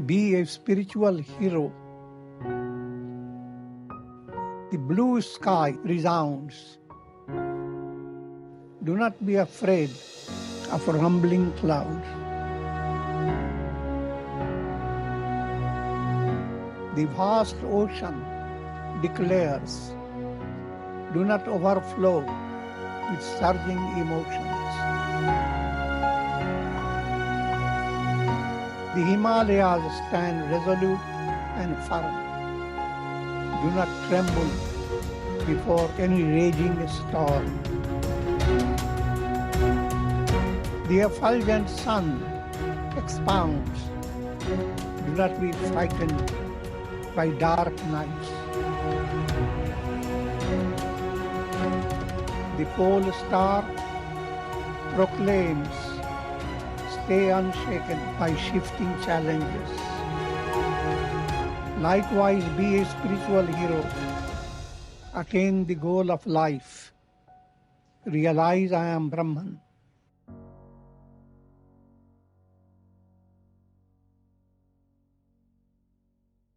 Be a spiritual hero. The blue sky resounds. Do not be afraid of rumbling clouds. The vast ocean declares, do not overflow with surging emotions. The Himalayas stand resolute and firm. Do not tremble before any raging storm. The effulgent sun expounds. Do not be frightened by dark nights. The pole star proclaims, stay unshaken by shifting challenges. Likewise, be a spiritual hero. Attain the goal of life. Realize I am Brahman.